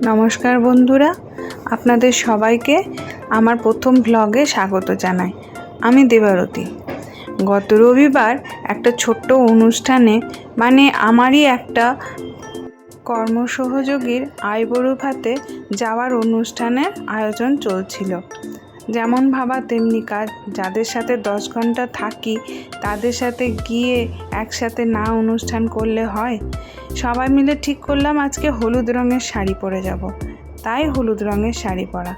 নমস্কার বন্ধুরা, আপনাদের সবাইকে আমার প্রথম ব্লগে স্বাগত জানাই। আমি দেবারতী। গত রবিবার একটা ছোট্ট অনুষ্ঠানে আমারই একটা কর্মসহযোগীর আইবুড়ো ভাতে যাওয়ার অনুষ্ঠানের আয়োজন চলছিল। যেমন ভাবা তেমনি কাজ। যাদের সাথে 10 ঘন্টা থাকি তাদের সাথে গিয়ে একসাথে না অনুষ্ঠান করলে হয়। সবাই মিলে ঠিক করলাম আজকে হলুদ রঙের শাড়ি পরে যাব। তাই হলুদ রঙের শাড়ি পরা।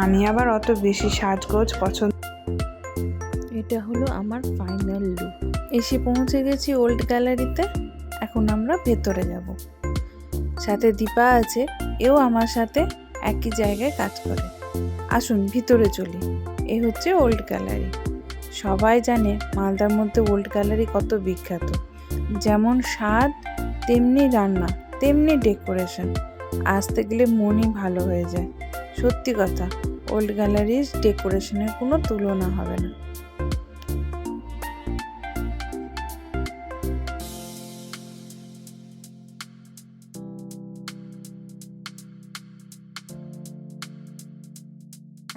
আমি আবার অত বেশি সাজগোজ পছন্দ। এটা হলো আমার ফাইনাল লুক। এসে পৌঁছে গেছি ওল্ড গ্যালারিতে। এখন আমরা ভেতরে যাব। সাথে দীপা আছে, এও আমার সাথে একই জায়গায় কাজ করে। আসুন ভিতরে চলি। এই হচ্ছে ওল্ড গ্যালারি। সবাই জানে মালদার মধ্যে ওল্ড গ্যালারি কত বিখ্যাত। যেমন স্বাদ তেমনি রান্না তেমনি ডেকোরেশন। আসতে গেলে মনই ভালো হয়ে যায়। সত্যি কথা, ওল্ড গ্যালারির ডেকোরেশনের কোনো তুলনা হবে না।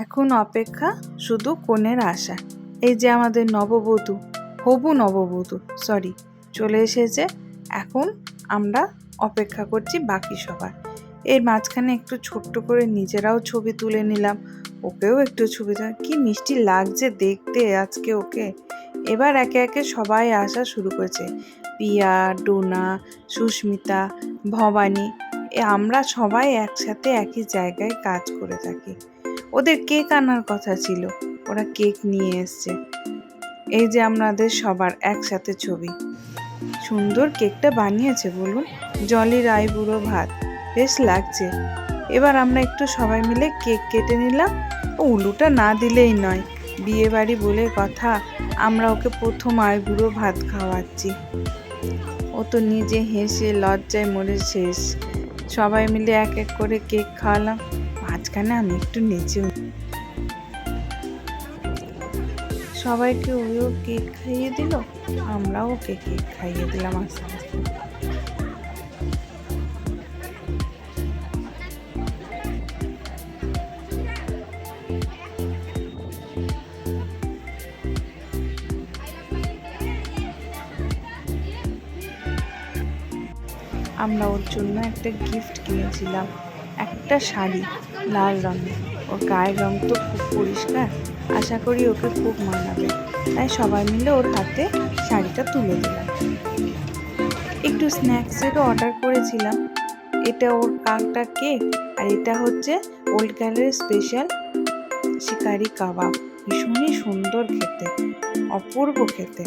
এখন অপেক্ষা শুধু কনের আশা। এই যে আমাদের হবু নববধূ চলে এসেছে। এখন আমরা অপেক্ষা করছি বাকি সবার। এর মাঝখানে একটু ছোট্ট করে নিজেরাও ছবি তুলে নিলাম। ওকেও একটু ছবি কি মিষ্টি লাগছে দেখতে আজকে ওকে। এবার একে একে সবাই আসা শুরু করেছে। পিয়া, ডোনা, সুস্মিতা, ভবানী। আমরা সবাই একসাথে একই জায়গায় কাজ করে থাকি। ওদের কেক আনার কথা ছিল, ওরা কেক নিয়ে এসছে। এই যে আমাদের সবার একসাথে ছবি। সুন্দর কেকটা বানিয়েছে বলুন। জলির আইবুড়ো ভাত বেশ লাগছে। এবার আমরা একটু সবাই মিলে কেক কেটে নিলাম। উলুটা না দিলেই নয়, বিয়ে বাড়ি বলে কথা। আমরা ওকে প্রথম আইবুড়ো ভাত খাওয়াচ্ছি। ও তো নিজে হেসে লজ্জায় মরে শেষ। সবাই মিলে এক এক করে কেক খাওয়ালাম। মাঝখানে আমি একটু নেচে সবাইকে ওও কেক খাইয়ে দিল, আমরাও ওকে কেক খাইয়ে দিলাম আস্তে আস্তে। আমরা ওর জন্য একটা গিফট কিনেছিলাম, একটা শাড়ি লাল রঙের। ওর গায়ের রং তো খুব পরিষ্কার, আশা করি ওকে খুব মানাবে। তাই সবাই মিলে ওর হাতে শাড়িটা তুলে দিলাম। একটু স্ন্যাক্সেরও অর্ডার করেছিলাম। এটা ওর কাকটা কেক, আর এটা হচ্ছে ওল্ড গ্যালারির স্পেশাল শিকারি কাবাব। ভীষণই সুন্দর খেতে, অপূর্ব খেতে।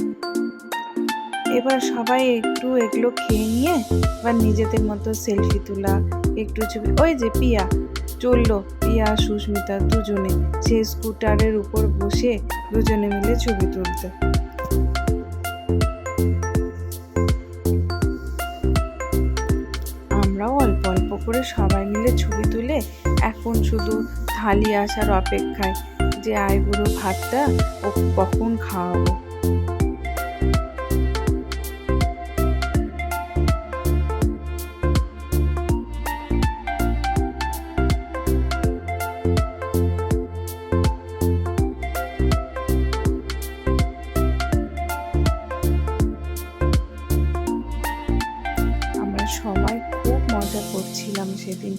এবার সবাই একটু এগুলো খেয়ে নিয়ে এবার নিজেদের মতো সেলফি তোলা, একটু ছবি। ওই যে পিয়া চললো, পিয়া সুস্মিতা দুজনে সে স্কুটারের উপর বসে দুজনে মিলে ছবি তুলতে। আমরাও অল্প অল্প করে সবাই মিলে ছবি তুলে এখন শুধু থালি আসার অপেক্ষায়, যে আইবুড়ো ভাতটা ও কখন খাওয়াবো। সবাই খুব মজা করছিলাম সেদিন।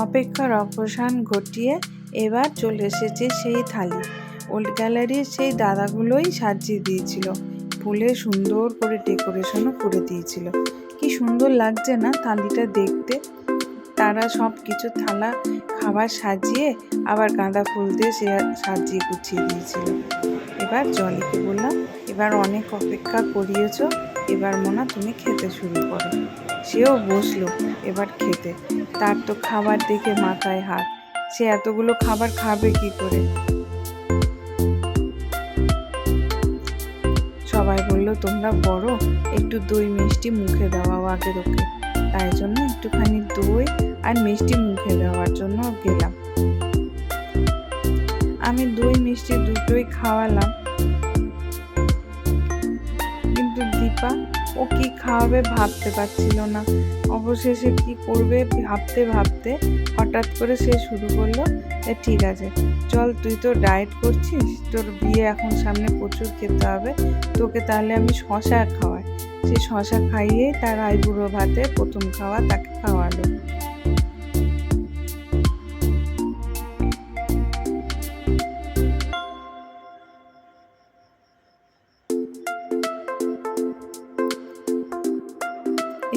অপেক্ষার অবসান ঘটিয়ে এবার চলে এসেছে সেই থালি। ওল্ড গ্যালারির সেই দাদাগুলোই সাজিয়ে দিয়েছিল, ফুলে সুন্দর করে ডেকোরেশনও করে দিয়েছিল। কি সুন্দর লাগছে না থালিটা দেখতে। তারা সব কিছু থালা খাবার সাজিয়ে আবার গাঁদা ফুল দিয়ে সে সাজিয়ে গুছিয়ে দিয়েছিল। এবার জলিকে বললাম, এবার অনেক অপেক্ষা করিয়েছ, এবার মোনা তুমি খেতে শুরু করো। সেও বসলো এবার খেতে। তার তো খাবার দেখে মাথায় হাত। সে এতগুলো খাবার খাবে কি করে। সবাই বলল, তোমরা বড়, একটু দই মিষ্টি মুখে দেওয়াও আগের ওকে। তাই জন্য একটুখানি দই আর মিষ্টি মুখে দেওয়ার জন্য গেলাম। আমি দই মিষ্টি দুটোই খাওয়ালাম, কিন্তু দীপা ও কি খাওয়াবে ভাবতে পারছিল না। অবশেষে কি করবে ভাবতে ভাবতে হঠাৎ করে সে শুরু করলো, ঠিক আছে চল, তুই তো ডায়েট করছিস, তোর বিয়ে এখন সামনে প্রচুর খেতে হবে, তোকে তাহলে আমি শশা খাওয়াই। সে শশা খাইয়েই তার আইবুড়ো ভাতে প্রথম খাওয়া তাকে খাওয়ালো।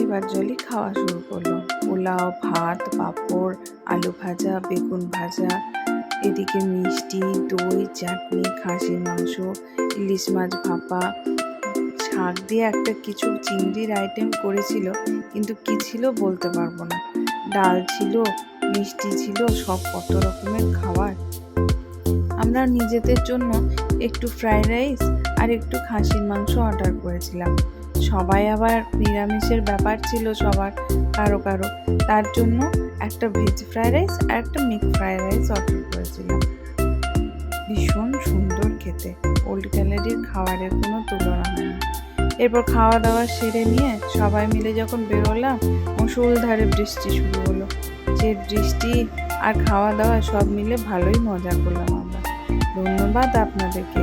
এবার জলি খাওয়া শুরু করলো। পোলাও, ভাত, পাঁপড়, আলু ভাজা, বেগুন ভাজা, এদিকে মিষ্টি, দই, চাটনি, খাসির মাংস, ইলিশ মাছ ভাপা, শাক দিয়ে একটা কিছু চিংড়ির আইটেম করেছিল, কিন্তু কি ছিল বলতে পারবো না। ডাল ছিল, মিষ্টি ছিল, সব কত রকমের খাবার। আমরা নিজেদের জন্য একটু ফ্রাইড রাইস আর একটু খাসির মাংস অর্ডার করেছিলাম। সবাই আবার নিরামিষের ব্যাপার ছিল সবার, কারো কারো, তার জন্য একটা ভেজ ফ্রাইড রাইস আর একটা মিক্স ফ্রাইড রাইস অর্ডার করেছিলাম। ভীষণ সুন্দর খেতে, ওল্ড গ্যালারির খাবারের কোনো তুলনা হয় না। এরপর খাওয়া দাওয়া সেরে নিয়ে সবাই মিলে যখন বেরোলাম, মুষলধারে বৃষ্টি শুরু হলো। যে বৃষ্টি আর খাওয়া দাওয়া সব মিলে ভালোই মজা করলাম আমরা। ধন্যবাদ আপনাদেরকে।